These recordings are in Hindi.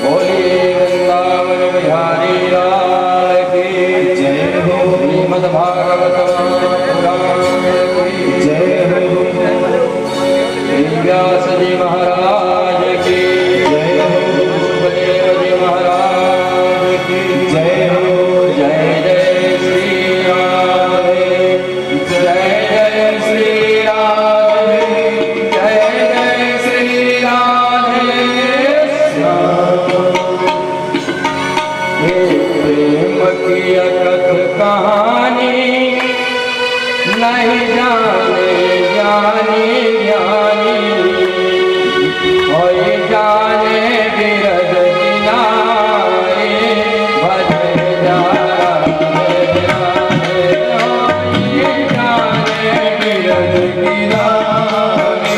बोली वृंदावन बिहारी लाल की जय हो। श्रीमद् भागवत पुराण की जय हो। व्यास जी महाराज की जय हो। सुखदेव जी महाराज की जय हो। जय जय श्री राधे, जय जय श्री राधे, जय जय श्री राधे श्याम। हे प्रेम की अकथ कहानी नहीं जाने ज्ञानी ज्ञानी, कोई जाने बिरज किनारे भजे जा राधे राधे। कोई जाने बिरज किनारे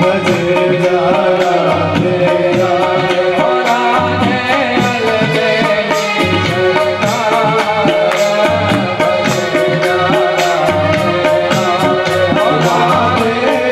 भजे जा राधे राधे। राधे अलगे सरकार भजे जा राधे राधे।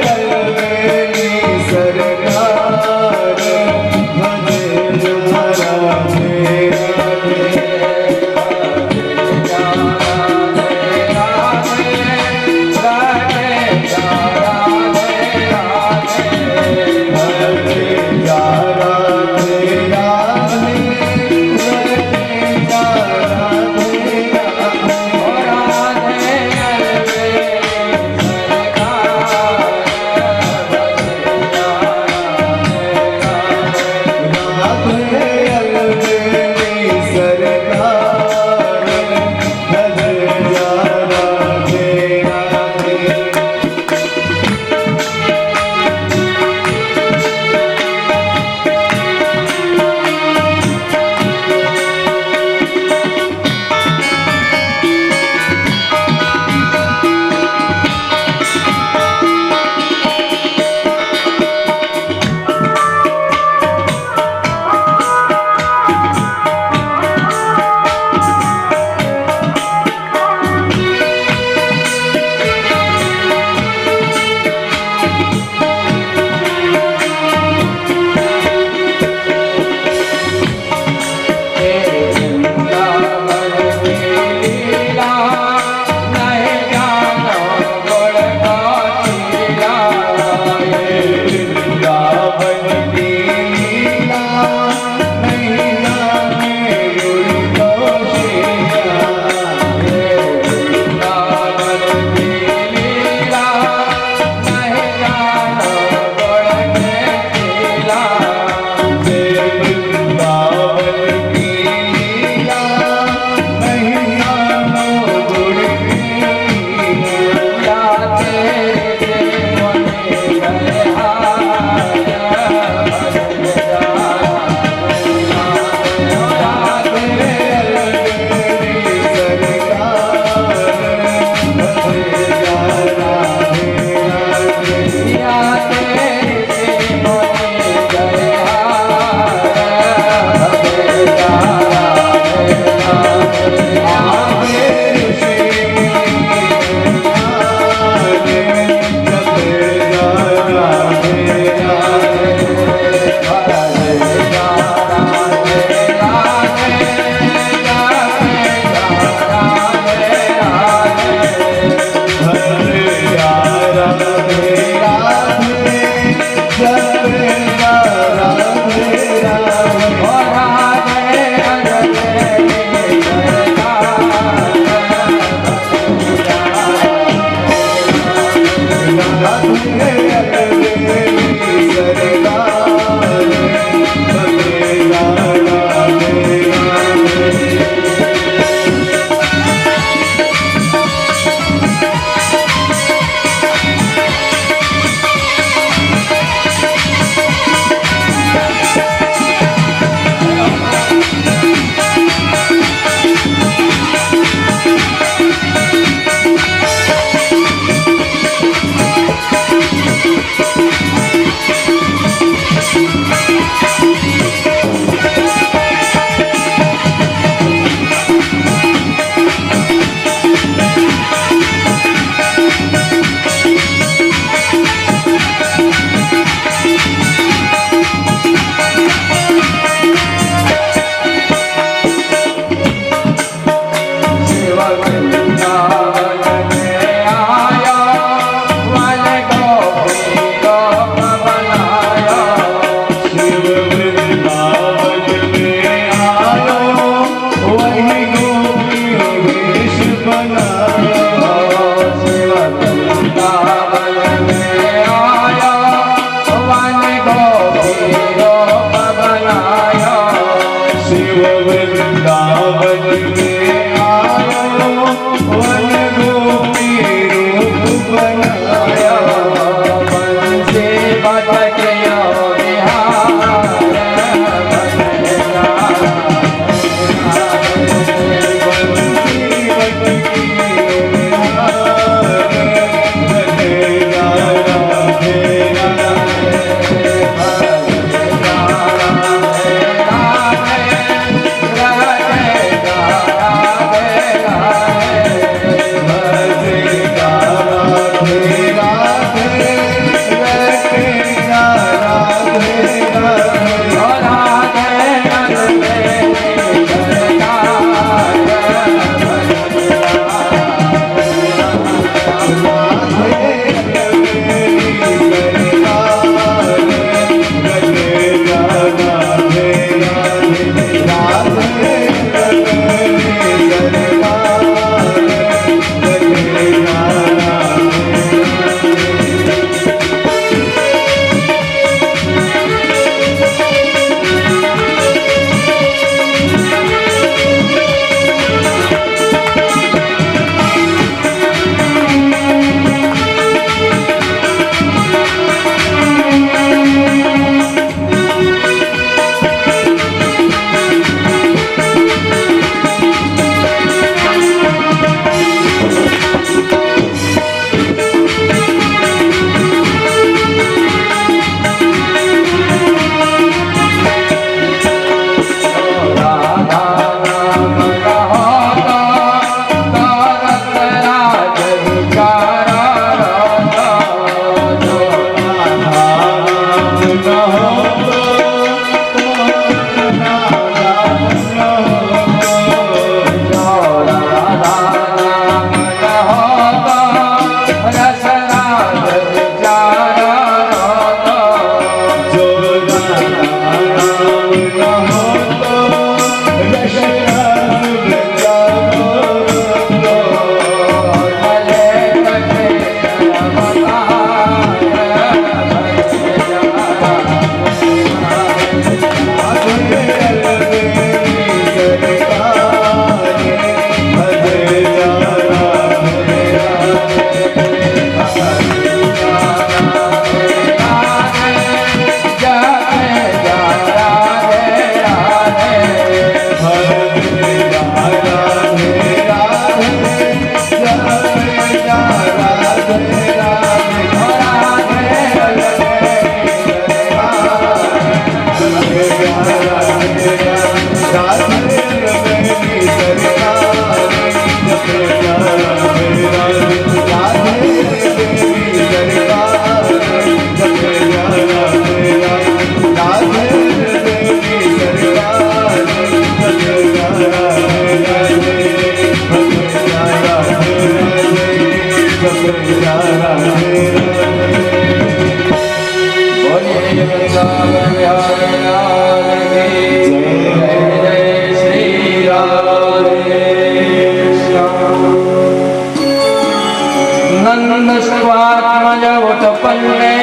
नंदस्वात्मज उत्पन्ने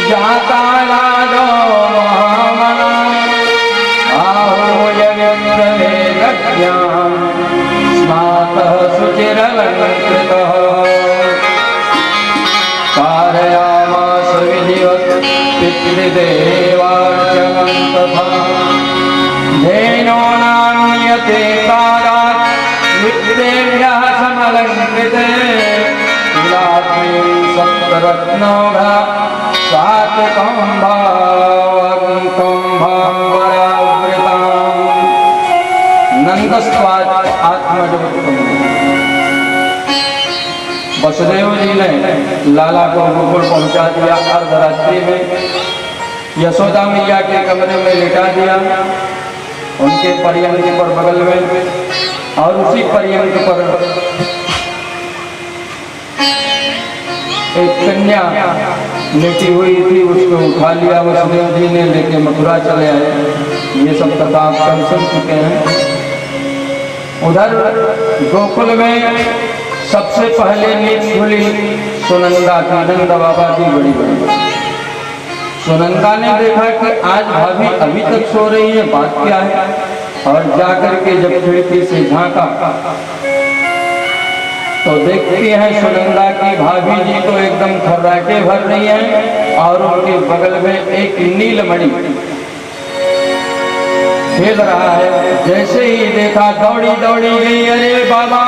जाता लादो महामना आहूय व्यक्तवेदज्ञान स्नातः शुचिरलङ्कृतः कारयामास विधिवत् पितृदेवार्चनं तथा धेनूनान्यते कालात् विद्येभ्यः समलङ्कृते सप्तरत्नौघा सातकम्भावरावृताम् नंदस्वाद आत्मज वसुदेव जी ने लाला को गोकुल पहुंचा दिया। अर्धरात्रि में यशोदा मैया के कमरे में लिटा दिया, उनके पर्यंक पर बगल में, और उसी पर्यंक पर एक कन्या लेटी हुई थी, उसको उठा लिया वसुदेव जी ने, लेके मथुरा चले आए। ये सब कथा आप कल सुन चुके हैं। उधर गोकुल में सबसे पहले नींद खुली सुनंदा की। नंद बाबा की बड़ी बड़ी सुनंदा ने देखा कि आज भाभी अभी तक सो रही है, बात क्या है। और जाकर के जब खिड़की से झांका तो देखती है सुनंदा की भाभी जी तो एकदम खर्राटे भर रही हैं, और उनके बगल में एक नीलमणि खेल रहा है। जैसे ही देखा दौड़ी दौड़ी गई, अरे बाबा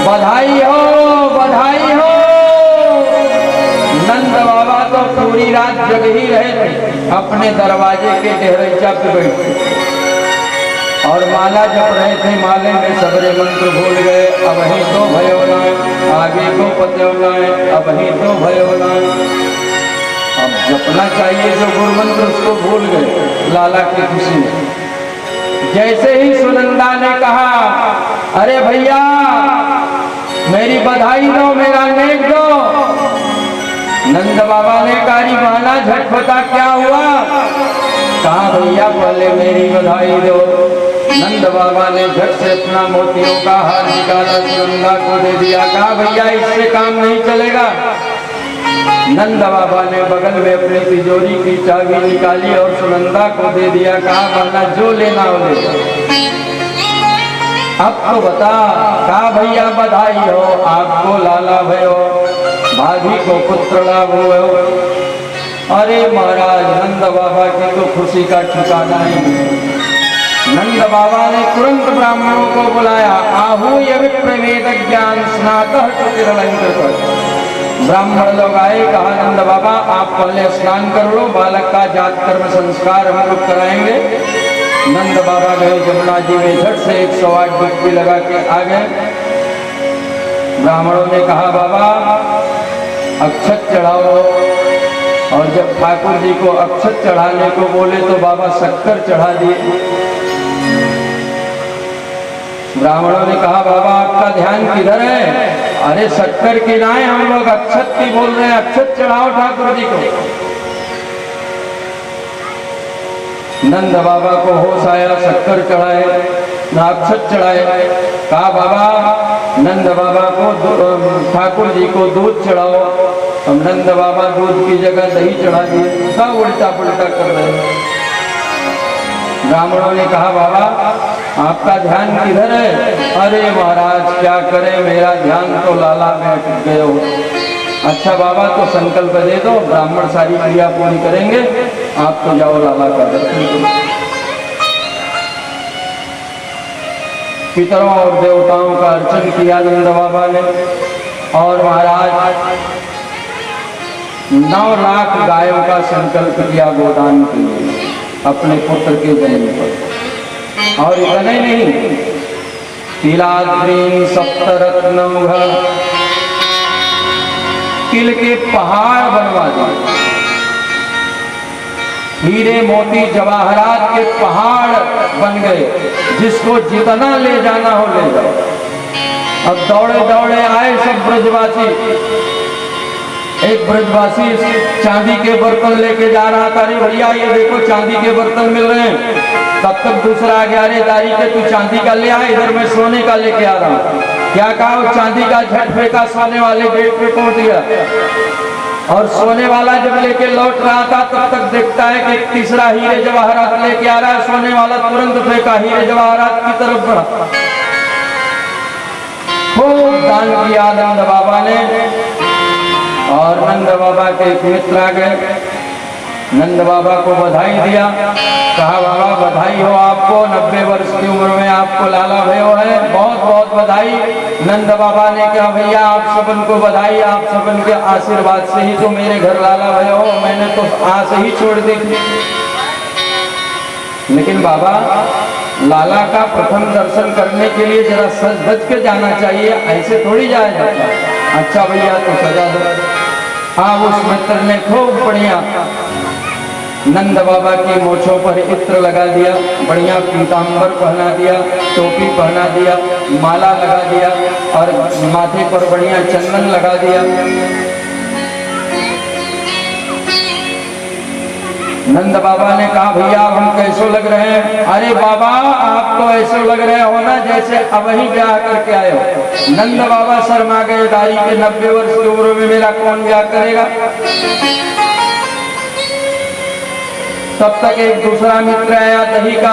बधाई हो बधाई हो। नंद बाबा तो पूरी रात जग ही रहे थे, अपने दरवाजे के डेहरैया पे बैठे और माला जप रहे थे। माले में सबरे मंत्र भूल गए, अब ही तो भयो ना, आगे को पत्यो ना, अब ही तो भयो ना। अब जपना चाहिए जो गुरु मंत्र, उसको भूल गए लाला की खुशी में। जैसे ही सुनंदा ने कहा, अरे भैया मेरी बधाई दो, मेरा नेक दो। नंद बाबा ने कारी माला झटपटा, क्या हुआ? कहा भैया पहले मेरी बधाई दो। नंद बाबा ने झट से अपना मोतियों का हार निकाला, सुनंदा को दे दिया। कहा भैया इससे काम नहीं चलेगा। नंद बाबा ने बगल में अपनी तिजोरी की चाबी निकाली और सुनंदा को दे दिया। कहा वरना जो लेना हो ले। अब तो बता। कहा भैया बधाई हो, आपको लाला भयो, भाभी को पुत्र लाभ हो। अरे महाराज नंद बाबा की तो खुशी का ठिकाना ही नहीं। नंद बाबा ने तुरंत ब्राह्मणों को बुलाया। आहूय विप्रवेद ज्ञान स्नातः शुचिरलंकृत। ब्राह्मण लोग आए, कहा नंद बाबा आप पहले स्नान कर लो, बालक का जात कर्म संस्कार हम लोग कराएंगे। नंद बाबा गए जमुना जी में, झट से 108 डुबकी लगा के आ गए। ब्राह्मणों ने कहा बाबा अक्षत चढ़ाओ, और जब ठाकुर जी को अक्षत चढ़ाने को बोले तो बाबा शक्कर चढ़ा दिए। ब्राह्मणों ने कहा बाबा आपका ध्यान किधर है? अरे शक्कर की ना है, हम लोग अक्षत की बोल रहे हैं, अक्षत चढ़ाओ ठाकुर जी को। नंद बाबा को होश आया, शक्कर चढ़ाए ना अक्षत चढ़ाए। कहा बाबा नंद बाबा को ठाकुर जी को दूध चढ़ाओ। हम नंद बाबा दूध की जगह दही चढ़ा दिए। सब उल्टा पुल्टा कर रहे हैं। ब्राह्मणों ने कहा बाबा आपका ध्यान किधर है? अरे महाराज क्या करें, मेरा ध्यान तो लाला में अटक गए हो। अच्छा बाबा तो संकल्प दे दो, ब्राह्मण सारी क्रिया पूरी करेंगे, आप तो जाओ लाला का दर्शन करो। पितरों और देवताओं का अर्चन किया नंद बाबा ने, और महाराज 9 लाख गायों का संकल्प किया गोदान के लिए। अपने पुत्र के जन्म पर। और इतना ही नहीं, तिलाद्रीन सप्तरत्नौघ, तिल के पहाड़ बनवा दिए, हीरे मोती जवाहरात के पहाड़ बन गए, जिसको जितना ले जाना हो ले जाओ। अब दौड़े दौड़े आए सब ब्रजवासी। एक ब्रजवासी चांदी के बर्तन लेके जा रहा था, अरे भैया ये देखो चांदी के बर्तन मिल रहे हैं। तब तक दूसरा आ गया, अरे दारी के तू चांदी का ले आ, इधर मैं सोने का लेके आ रहा हूँ। क्या कहा, वो चांदी का झट फेंका, सोने वाले गेट पे पहुंच गया। और सोने वाला जब लेके लौट रहा था तब तक देखता है कि तीसरा हीरे जवाहरात लेके आ रहा है। सोने वाला तुरंत फेंका, हीरे जवाहरात की तरफ बढ़ा। खूब दान किया नंद बाबा ने। और नंद बाबा के एक मित्र आ गए, नंद बाबा को बधाई दिया। कहा बाबा बधाई हो आपको, 90 वर्ष की उम्र में आपको लाला भयो है, बहुत बहुत बधाई। नंद बाबा ने कहा भैया आप सबन को बधाई, आप सबन के आशीर्वाद से ही तो मेरे घर लाला भयो हो, मैंने तो आस ही छोड़ दी थी। लेकिन बाबा लाला का प्रथम दर्शन करने के लिए जरा सज धज के जाना चाहिए, ऐसे थोड़ी जाया जाता। अच्छा भैया तो सजा दो। हाँ, उस मित्र ने खूब बढ़िया नंद बाबा की मोछों पर इत्र लगा दिया, बढ़िया पीताम्बर पहना दिया, टोपी पहना दिया, माला लगा दिया और माथे पर बढ़िया चंदन लगा दिया। नंद बाबा ने कहा भैया हम कैसे लग रहे हैं? अरे बाबा आप तो ऐसे लग रहे हो ना जैसे अब ही ब्याह करके आए हो। नंद बाबा शर्मा गए, दाई के 90 वर्ष की उम्र में मेरा कौन ब्याह करेगा। तब तक एक दूसरा मित्र आया दही का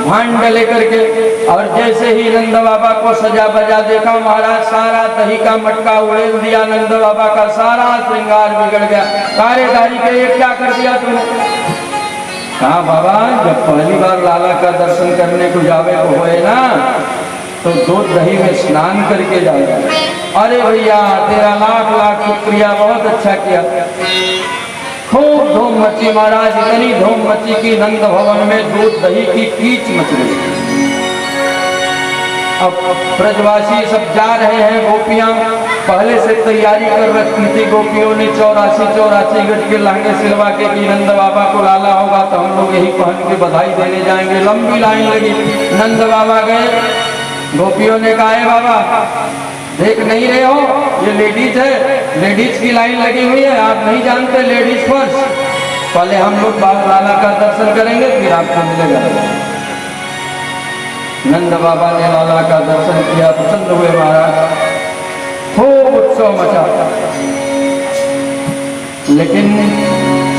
भांड लेकर के, और जैसे ही नंद बाबा को सजा बजा देखा, महाराज सारा दही का मटका उड़ेल दिया, नंद बाबा का सारा श्रृंगार बिगड़ गया। कार्यदारी के ये क्या कर दिया तुमने? कहा बाबा जब पहली बार लाला का दर्शन करने को जावे को होए ना, तो दूध दही में स्नान करके जाएगा। अरे भैया तेरा लाख लाख शुक्रिया, बहुत अच्छा किया। खूब धूम मची महाराज, इतनी धूम मची कि नंद भवन में दूध दही की कीच मच गई। अब ब्रजवासी सब जा रहे हैं, गोपियां पहले से तैयारी कर रखी थी। गोपियों ने 84 गज के लहंगे सिलवा के कि नंद बाबा को लाला होगा तो हम लोग यही पहन के बधाई देने जाएंगे। लंबी लाइन लगी, नंद बाबा गए, गोपियों ने कहा है बाबा देख नहीं रहे हो ये लेडीज है, लेडीज की लाइन लगी हुई है, आप नहीं जानते लेडीज फर्स्ट। पहले हम लोग लाला का दर्शन करेंगे फिर आपको मिलेगा। नंद बाबा ने लाला का दर्शन किया, प्रसन्न हुए महाराज, खूब उत्सव मचा। लेकिन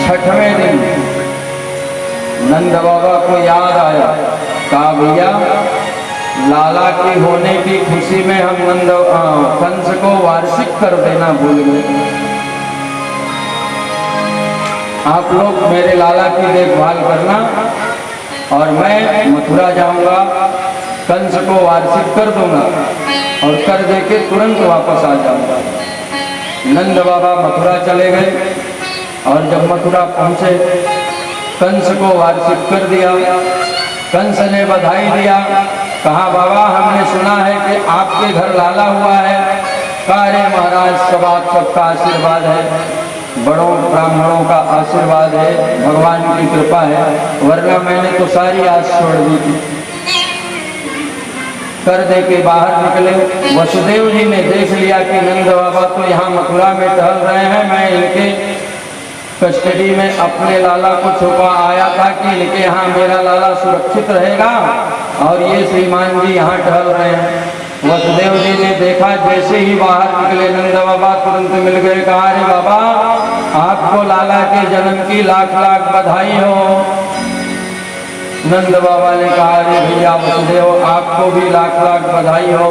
6वें दिन नंद बाबा को याद आया, कहा भैया लाला की होने की खुशी में हम कंस को वार्षिक कर देना भूल गए। आप लोग मेरे लाला की देखभाल करना और मैं मथुरा जाऊंगा, कंस को वार्षिक कर दूंगा और कर दे के तुरंत वापस आ जाऊंगा। नंद बाबा मथुरा चले गए और जब मथुरा पहुंचे कंस को वार्षिक कर दिया। कंस ने बधाई दिया, कहा बाबा हमने सुना है कि आपके घर लाला हुआ है। अरे महाराज सब आप सबका आशीर्वाद है, बड़ों ब्राह्मणों का आशीर्वाद है, भगवान की कृपा है, वरना मैंने तो सारी आस छोड़ दी थी। कर दे के बाहर निकले, वसुदेव जी ने देख लिया कि नंद बाबा तो यहाँ मथुरा में टहल रहे हैं, मैं इनके कस्टडी में अपने लाला को छुपा आया था कि इनके यहाँ मेरा लाला सुरक्षित रहेगा और ये श्रीमान जी यहाँ टहल रहे हैं। वसुदेव जी ने देखा, जैसे ही बाहर निकले नंद बाबा तुरंत मिल गए। कहा अरे बाबा आपको लाला के जन्म की लाख लाख बधाई हो। नंद बाबा ने कहा अरे भैया वसुदेव आपको भी लाख लाख बधाई हो।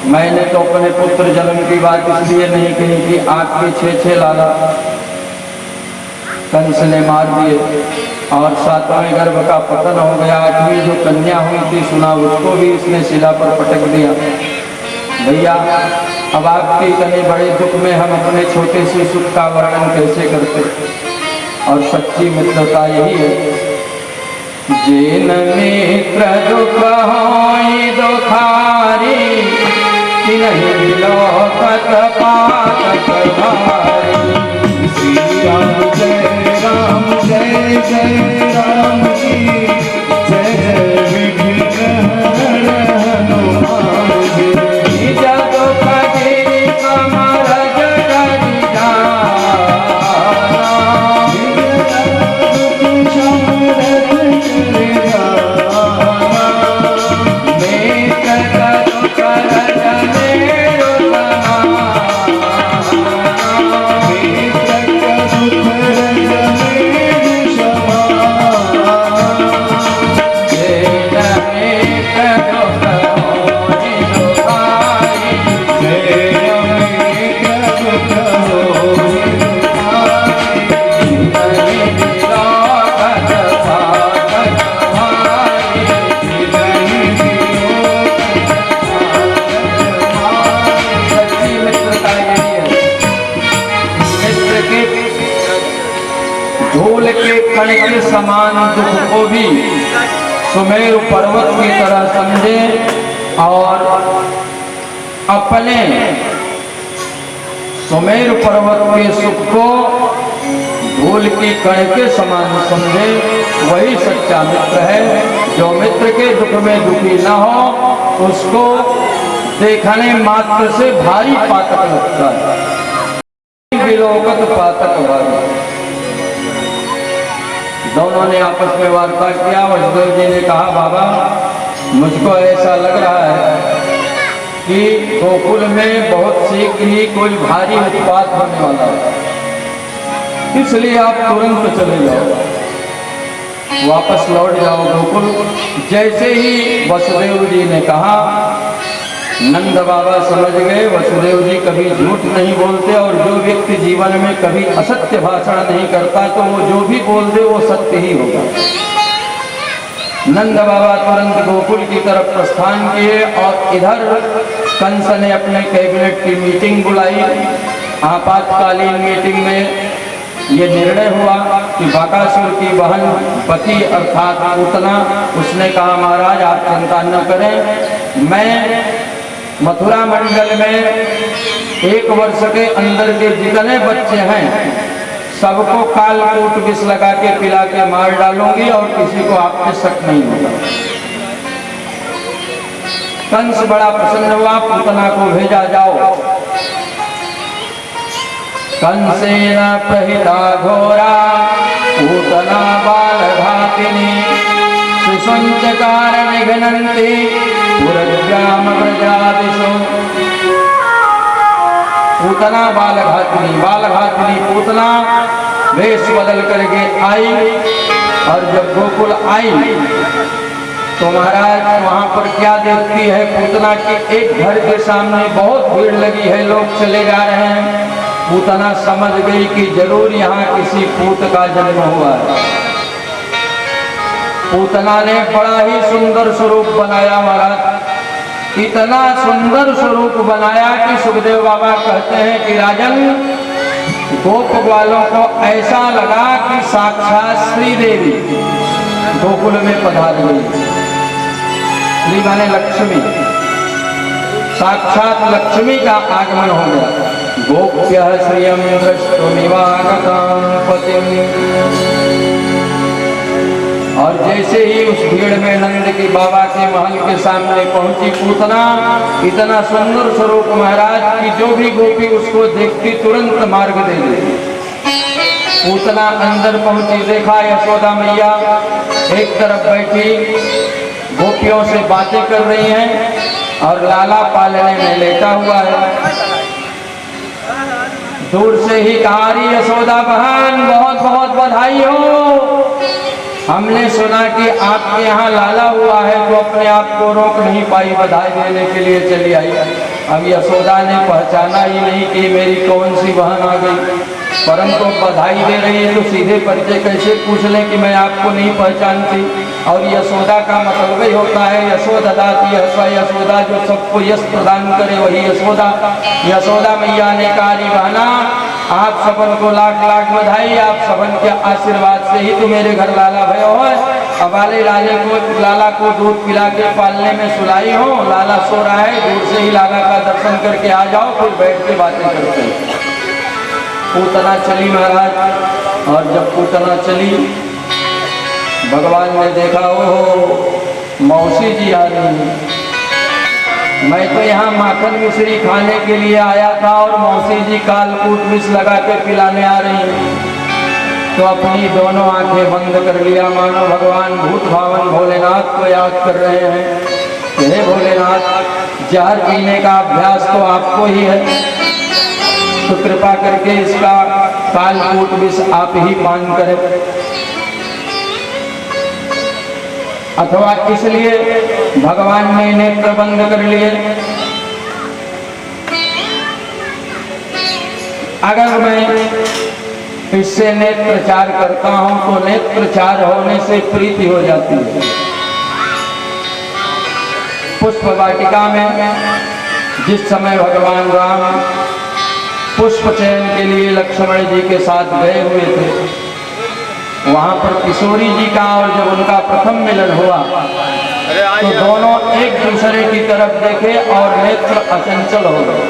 मैंने तो अपने पुत्र जन्म की बात इसलिए नहीं कही कि आपके 6 लाला कंस ने मार दिए और 7वें गर्भ का पतन हो गया। 8वीं जो कन्या हुई थी सुना, उसको भी इसने शिला पर पटक दिया। भैया अब आपके इतने बड़े दुख में हम अपने छोटे से सुख का वर्णन कैसे करते। और सच्ची मित्रता यही है जिन मित्र दुख होई दुखारी, तिन्हि लोकत पातक भारी। श्री राम जय राम जय जय राम जी, जय जय विघ्न हनुमान जी। निज दुख गिरि कमर जगरि जाना, धूल के कण के समान दुख को भी सुमेरु पर्वत की तरह समझे और अपने सुमेरु पर्वत के सुख को धूल की कण के समान समझे, वही सच्चा मित्र है। जो मित्र के दुख में दुखी न हो, उसको देखने मात्र से भारी पातक लगता है। विलोकत पातक भारी। दोनों ने आपस में वार्ता किया। वसुदेव जी ने कहा, बाबा मुझको ऐसा लग रहा है कि गोकुल में बहुत शीघ्र ही कोई भारी उत्पात होने वाला है, इसलिए आप तुरंत चले जाओ, वापस लौट जाओ गोकुल। जैसे ही वसुदेव जी ने कहा, नंद बाबा समझ गए वसुदेव जी कभी झूठ नहीं बोलते, और जो व्यक्ति जीवन में कभी असत्य भाषण नहीं करता तो वो जो भी बोल दे वो सत्य ही होगा। नंद बाबा तुरंत गोकुल की तरफ प्रस्थान किए और इधर कंस ने अपने कैबिनेट की मीटिंग बुलाई। आपातकालीन मीटिंग में ये निर्णय हुआ कि बकासुर की बहन पति अर्थात पूतना, उसने कहा महाराज आप चिंता न करें, मैं मथुरा मंडल में 1 वर्ष के अंदर के जितने बच्चे हैं सबको कालकूट विष लगा के पिला के मार डालूंगी और किसी को आप पे शक नहीं होगा। कंस बड़ा प्रसन्न हुआ, पूतना को भेजा जाओ। कंसेन प्रहिता घोरा पूतना बालघातिनी, सुसंचकार निघ्नन्ति पुरव्याम प्रजादिषु। पूतना बालघातिनी पूतना वेश बदल करके आई, और जब गोकुल आई तो महाराज वहां पर क्या देखती है पूतना की, एक घर के सामने बहुत भीड़ लगी है, लोग चले जा रहे हैं। पूतना समझ गई कि जरूर यहाँ किसी पूत का जन्म हुआ है। पूतना ने बड़ा ही सुंदर स्वरूप बनाया महाराज, इतना सुंदर स्वरूप बनाया कि सुखदेव बाबा कहते हैं कि राजन गोप ग्वालों को ऐसा लगा कि साक्षात श्री देवी गोकुल में पधार गई। श्री माने लक्ष्मी, साक्षात लक्ष्मी का आगमन हो गया। गोप्य श्रियं दृष्टुमिवागतां पतिम्। और जैसे ही उस भीड़ में नंद की बाबा के महल के सामने पहुंची पूतना, इतना सुंदर स्वरूप महाराज की जो भी गोपी उसको देखती तुरंत मार्ग दे देती। पूतना अंदर पहुंची, देखा यशोदा मैया एक तरफ बैठी गोपियों से बातें कर रही हैं और लाला पालने में लेटा हुआ है। दूर से ही कहा, रही यशोदा बहन बहुत बहुत बधाई हो, हमने सुना कि आपके यहाँ लाला हुआ है, तो अपने आप को रोक नहीं पाई, बधाई देने के लिए चली आई। अब यशोदा ने पहचाना ही नहीं कि मेरी कौन सी बहन आ गई, परंतु बधाई दे रही है तो सीधे परिचय कैसे पूछ लें कि मैं आपको नहीं पहचानती। और यशोदा का मतलब ही होता है यशोदा दाती यशोदा, जो सबको यश प्रदान करे वही यशोदा। यशोदा मैया ने कहा, बहना आप सबन को लाख लाख बधाई, आप सबन के आशीर्वाद से ही तो मेरे घर लाला भयो है। वाले लाला को दूध पिला के पालने में सुलाई हो, लाला सो रहा है, दूर से ही लाला का दर्शन करके आ जाओ, फिर बैठ के बातें करते हैं। पूतना चली महाराज, और जब पूतना चली भगवान ने देखा ओ मौसी जी आ रही है। मैं तो यहाँ माखन मिश्री खाने के लिए आया था और मौसी जी कालकूट विष लगा के पिलाने आ रही हैं। तो अपनी दोनों आंखें बंद कर लिया, मानो भगवान भूत भावन भोलेनाथ को याद कर रहे हैं। हे भोलेनाथ, जहर पीने का अभ्यास तो आपको ही है, तो कृपा करके इसका कालकूट विष आप ही पान करें। अथवा इसलिए भगवान ने नेत्र बंद कर लिए। अगर मैं इससे नेत्रचार करता हूं तो नेत्रचार होने से प्रीति हो जाती है। पुष्प वाटिका में जिस समय भगवान राम पुष्प चयन के लिए लक्ष्मण जी के साथ गए हुए थे, वहां पर किशोरी जी का और जब उनका प्रथम मिलन हुआ तो दोनों एक दूसरे की तरफ देखे और नेत्र अचंचल हो गए।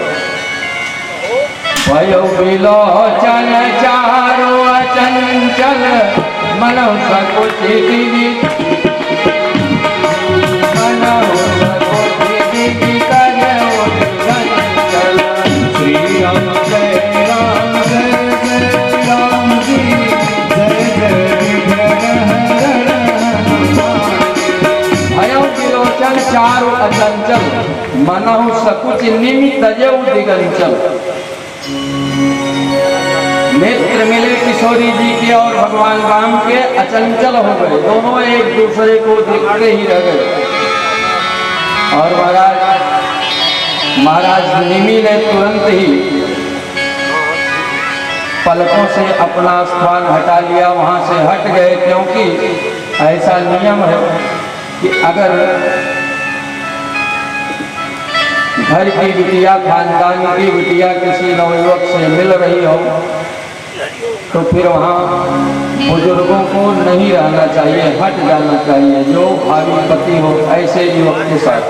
भयो विलोचन चारो अचंचल मनौ सकुचिति श्री राम जय राम जय जय राम जी, जय जय भयो विलोचन चारो अचंचल मनौ सकुच निमित दिगंचल। नेत्र मिले किशोरी जी के और भगवान राम के, अचंचल हो गए, दोनों एक दूसरे को देखते ही रह गए। और महाराज निमि ने तुरंत ही पलकों से अपना स्थान हटा लिया, वहां से हट गए, क्योंकि ऐसा नियम है कि अगर घर की बिटिया, खानदान की बिटिया किसी नवयुवक से मिल रही हो तो फिर वहाँ बुजुर्गों को नहीं रहना चाहिए, हट जाना चाहिए। जो भावी पति हो ऐसे युवक के साथ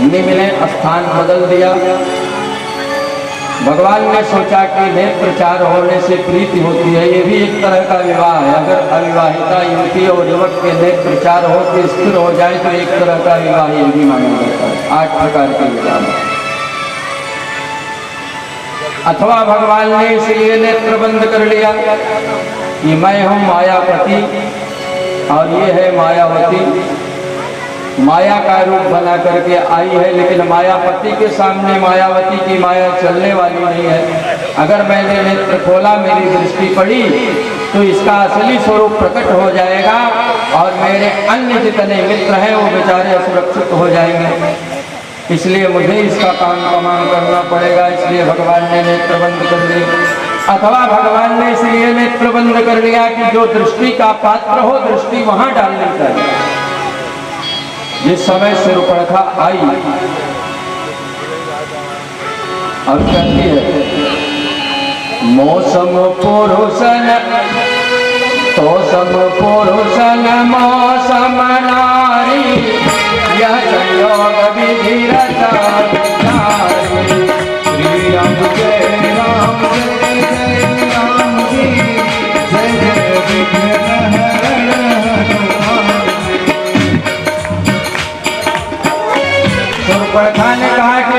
निमि ने स्थान बदल दिया। भगवान ने सोचा कि नेत्रचार होने से प्रीति होती है, ये भी एक तरह का विवाह है। अगर अविवाहिता युवती और युवक के नेत्रचार हो के स्थिर हो जाए तो एक तरह का विवाह ये भी माना जाता है। 8 प्रकार के विवाह। अथवा भगवान ने इसलिए नेत्र बंद कर लिया कि मैं हूँ मायापति और ये है मायावती। माया का रूप बना करके आई है, लेकिन मायापति के सामने मायावती की माया चलने वाली नहीं है। अगर मैंने नेत्र खोला, मेरी दृष्टि पड़ी, तो इसका असली स्वरूप प्रकट हो जाएगा और मेरे अन्य जितने मित्र हैं वो बेचारे असुरक्षित हो जाएंगे। इसलिए मुझे इसका काम तमाम करना पड़ेगा। इसलिए भगवान ने नेत्र बंद कर दिया। अथवा भगवान ने इसलिए नेत्र बंद कर दिया कि जो दृष्टि का पात्र हो, दृष्टि वहां डालनी चाहिए। जिस समय शूर्पणखा आई और कहती है मौसम पुरुषन तो सम पुरुषन मौसम नारी, यह संयोग विधि रचा विचारी। श्री राम जय राम जय जय राम जी, जय जय विघ्न शूर्पणखा ने कहा कि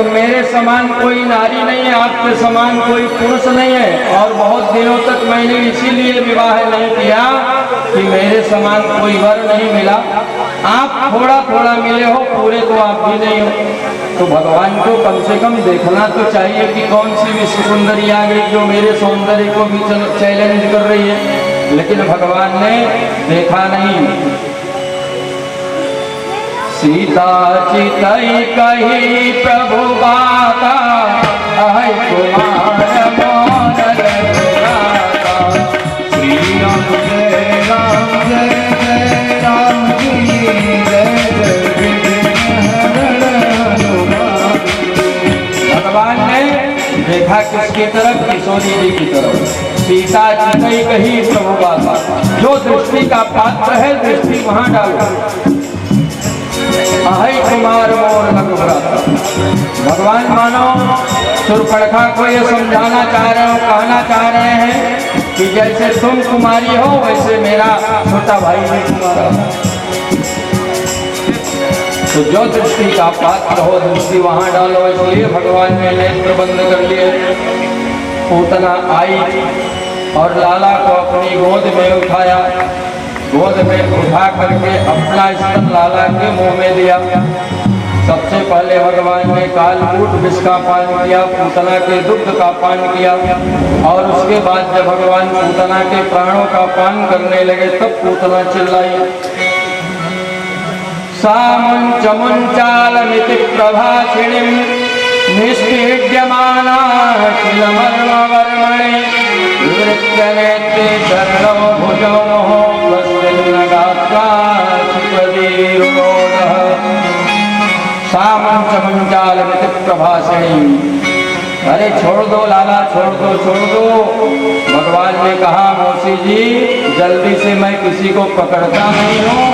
मेरे समान कोई नारी नहीं है, आपके समान कोई पुरुष नहीं है, और बहुत दिनों तक मैंने इसीलिए विवाह नहीं किया कि मेरे समान कोई वर नहीं मिला। आप थोड़ा थोड़ा मिले हो, पूरे तो आप भी नहीं हो। तो भगवान को कम से कम देखना तो चाहिए कि कौन सी विश्व सुंदरी आ गई जो मेरे सौंदर्य को भी चैलेंज कर रही है। लेकिन भगवान ने देखा नहीं। सीता चितई कही प्रभु गाता, अहि कुमार मोर रघुराता। श्री राम जय राम जय जय राम जी, जय जय विघ्न हरण हनुमान। भगवान ने देखा किसकी तरफ? किशोरी जी की तरफ। सीता जी कही कही प्रभु बाबा, जो दृष्टि का पात्र है दृष्टि वहां डालो। अहि कुमार मोर लघुव्रता। भगवान मानो शूर्पणखा को ये समझाना चाह रहे हो, कहना चाह रहे हैं कि जैसे तुम कुमारी हो वैसे मेरा छोटा भाई भी कुमारा। तो जो दृष्टि का पात्र हो दृष्टि वहां डालो, इसलिए भगवान ने नेत्र बंद कर लिए। पूतना आई और लाला को अपनी गोद में उठाया, गोद में उठा करके अपना स्तन लाला के मुंह में दिया। सबसे पहले भगवान ने कालकूट विष का पान किया, पूतना के दुग्ध का पान किया, और उसके बाद जब भगवान पूतना के प्राणों का पान करने लगे तब पूतना चिल्लाई, सामुंचमुंचालमिति प्रभाषिणीं निष्पीड्यमाना किल मर्मवर्मणि विवृत्य नेत्रे चरणौ भुजौ स्वस्तिन्न गात्रा सुप्रदीर्घोदः। सामुंचमुंचालमिति प्रभाषिणीं, अरे छोड़ दो लाला, छोड़ दो छोड़ दो। भगवान ने कहा, मौसी जी जल्दी से मैं किसी को पकड़ता नहीं हूँ,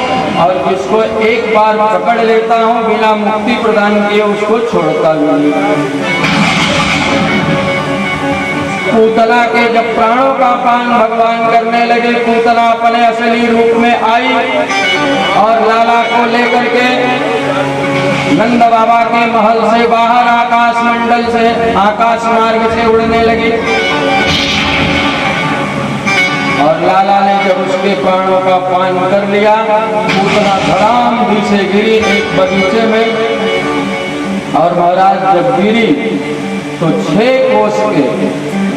और जिसको एक बार पकड़ लेता हूँ बिना मुक्ति प्रदान किए उसको छोड़ता भी नहीं। पूतना के जब प्राणों का पान भगवान करने लगे, पूतना अपने असली रूप में आई और लाला को लेकर के नंद बाबा के महल से बाहर आकाश मंडल से आकाश मार्ग से उड़ने लगी। और लाला ने जब उसके प्राणों का पान कर लिया, पूतना धड़ाम भी से गिरी एक बगीचे में। और महाराज जब गिरी तो 6 कोस के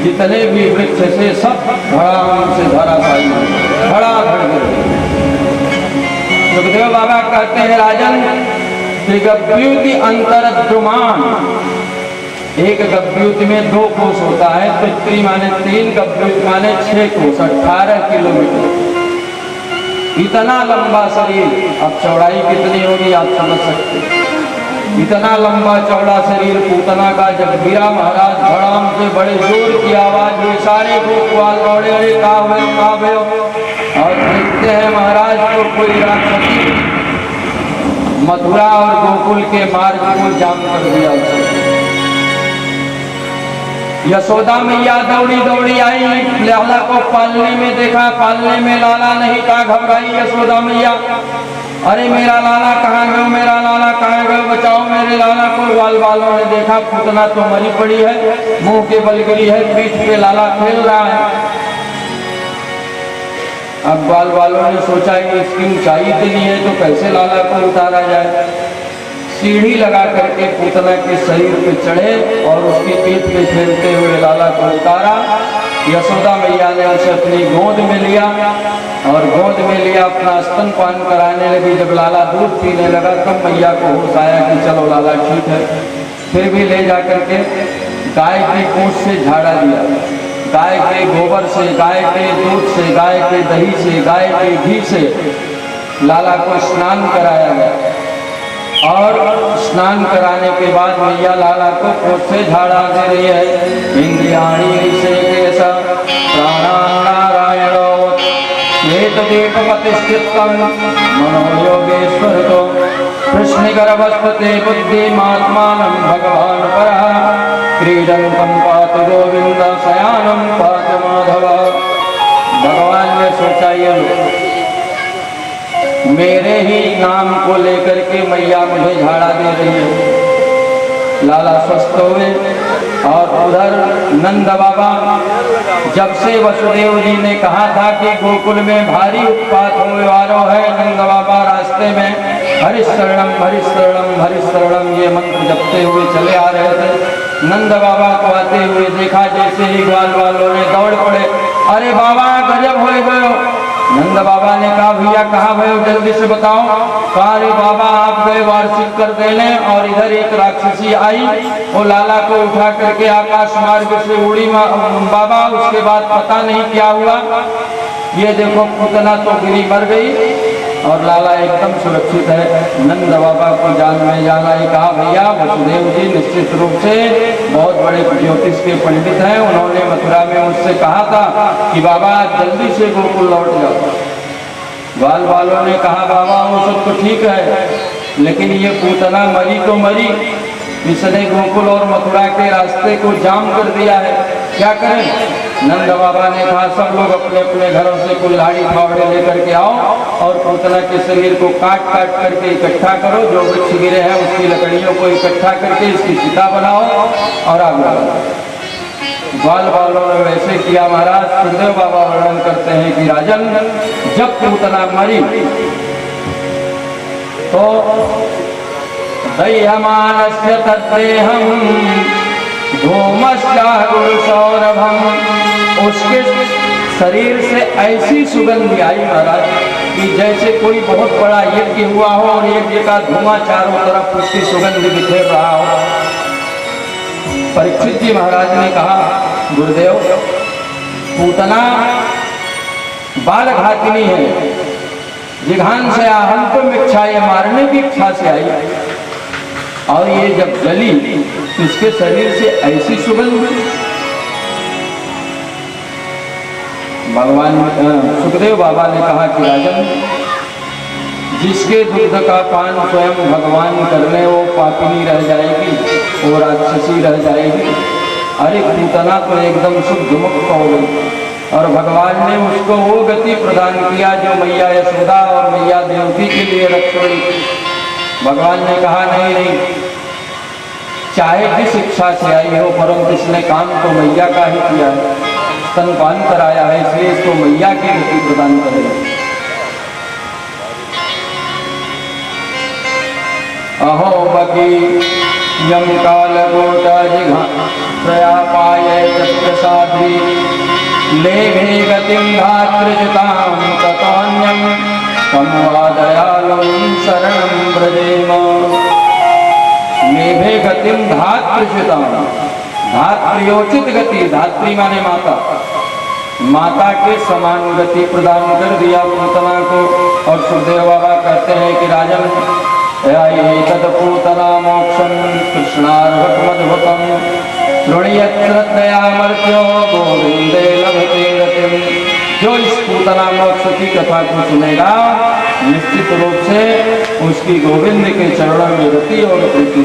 जितने भी वृक्ष से सब धड़ाम से धराशायी धड़ाधड़ गिरे। सुखदेव बाबा कहते हैं, राजन गभ्युति अंतरद्रुमान, एक गभ्युति में 2 कोस होता है, तो 3 माने 3, गभ्युति माने 6 कोस, 18 किलोमीटर। इतना लंबा शरीर, अब चौड़ाई कितनी होगी आप समझ सकते। इतना लंबा चौड़ा शरीर पूतना का जब गिरा महाराज, धड़ाम से बड़े जोर की आवाज हुई, सारे गोपाल दौड़े, अरे कहाँ हुए। और देखते हैं महाराज तो कोई राक्षसी मथुरा और गोकुल के मार्ग को जाम कर दिया। यशोदा मैया दौड़ी दौड़ी आई, लाला को पालने में देखा, पालने में लाला नहीं था, घबराई यशोदा मैया, अरे मेरा लाला कहाँ गए, मेरा लाला कहाँ गए, बचाओ मेरे लाला को। ग्वाल वालों ने देखा पूतना तो मरी पड़ी है, मुंह के बल गिरी है, पीठ पे लाला खेल रहा है। अब ग्वाल वालों ने सोचा कि इसकी ऊंचाई इतनी है तो कैसे लाला को उतारा जाए। सीढ़ी लगा करके पूतना के शरीर पे चढ़े और उसकी पीठ पे खेलते हुए लाला को उतारा। यशोदा मैया ने उसे अपनी गोद में लिया और गोद में लिया अपना स्तनपान कराने लगी। जब लाला दूध पीने लगा तब मैया को होश आया कि चलो लाला ठीक है। फिर भी ले जा करके गाय के पूंछ से झाड़ा दिया, गाय के गोबर से, गाय के दूध से, गाय के दही से, गाय के घी से लाला को स्नान कराया गया। और स्नान कराने के बाद मैया लाला को पूंछ से झाड़ा दे रही है। इंद्रियाणी से केसा प्राणानारायणो एतदेकपतिष्ठितं मनोयोगेश्वर तो कृष्णगर्भस्पते बुद्धिमात्मानं भगवान् परः क्रीडन्तं पातु गोविंद शयानं पातु माधव। भगवान ने सोचा ये मेरे ही नाम को लेकर के मैया मुझे झाड़ा दे रही है। लाला स्वस्थ हुए। और उधर नंद बाबा, जब से वसुदेव जी ने कहा था कि गोकुल में भारी उत्पात होने वाला है, नंद बाबा रास्ते में हरिशरणम हरिशरणम हरिशरणम ये मंत्र जपते हुए चले आ रहे थे। नंद बाबा को आते हुए देखा, जैसे ही ग्वाल वालों ने दौड़ पड़े, अरे बाबा गजब हो गए। नंद बाबा ने कहा भैया कहाँ गए हो, जल्दी से बताओ। कहा अरे बाबा आप गए वार्षिक कर देने और इधर एक राक्षसी आई, वो लाला को उठा करके आकाश मार्ग से उड़ी बाबा। उसके बाद पता नहीं क्या हुआ, ये देखो पूतना तो गिरी मर गई। और लाला एकदम सुरक्षित है। नंद बाबा को जान में जाना ही कहा, भैया वसुदेव जी निश्चित रूप से बहुत बड़े ज्योतिष के पंडित हैं, उन्होंने मथुरा में मुझसे कहा था कि बाबा जल्दी से गोकुल लौट जाओ। ग्वाल वालों ने कहा, बाबा वो सब तो ठीक है, लेकिन ये पूतना मरी तो मरी, इसने गोकुल और मथुरा के रास्ते को जाम कर दिया है, क्या करें? नंद बाबा ने कहा, सब लोग अपने अपने घरों से कुल्हाड़ी फावड़े लेकर के आओ और पूतना के शरीर को काट काट करके इकट्ठा करो, जो वृक्ष गिरे हैं उसकी लकड़ियों को इकट्ठा करके इसकी चिता बनाओ और आग लगाओ। ग्वाल वालों ने वैसे किया महाराज। सुखदेव बाबा वर्णन करते हैं कि राजन, जब पूतना मरी तो दह्यमानस्य तद्देहं धूमश्चारुसौरभं, उसके शरीर से ऐसी सुगंध आई महाराज कि जैसे कोई बहुत बड़ा यज्ञ हुआ हो और यज्ञ का धुआं चारों तरफ उसकी सुगंध बिखेर रहा हो। परीक्षित जी महाराज ने कहा, गुरुदेव पूतना बालघातिनी है, जिघान से आहंतुम इच्छा, ये मारने की इच्छा से आई, और ये जब जली इसके शरीर से ऐसी सुगंध। भगवान सुखदेव बाबा ने कहा कि राजन, जिसके दुग्ध का पान स्वयं भगवान कर ले वो पापिनी रह जाएगी, वो राक्षसी रह जाएगी। अरे पूतना तो एकदम शुद्ध मुक्त हो गई और भगवान ने उसको वो गति प्रदान किया जो मैया यशोदा और मैया देवकी के लिए रक्षणी। भगवान ने कहा, नहीं नहीं, चाहे जिस इच्छा से आई हो, परंतु इसने काम तो मैया का ही किया है, स्तनपान कराया है, इसलिए इसको मैया की गति प्रदान करेगा। अहो बकी यम काल गोटा जिघा प्रयापाये तत्प्रसादी, लेभे गतिं धातृजतां ततोऽन्यं तं वा दयालुं शरणं व्रजेम। लेभे गतिं धातृजतां, धात्र्योचित गति, धात्री माने माता, माता के समान गति प्रदान कर दिया पूतना को। और सुखदेव बाबा कहते हैं कि राजन, तत्पूतना मोक्षं कृष्णार्भकमद्भुतं, शृणुयात् श्रद्धयामर्त्यो गोविंदे लभते रतिं। जो इस पूतना मोक्ष की कथा को सुनेगा, निश्चित रूप से उसकी गोविंद के चरणों में रति और प्रीति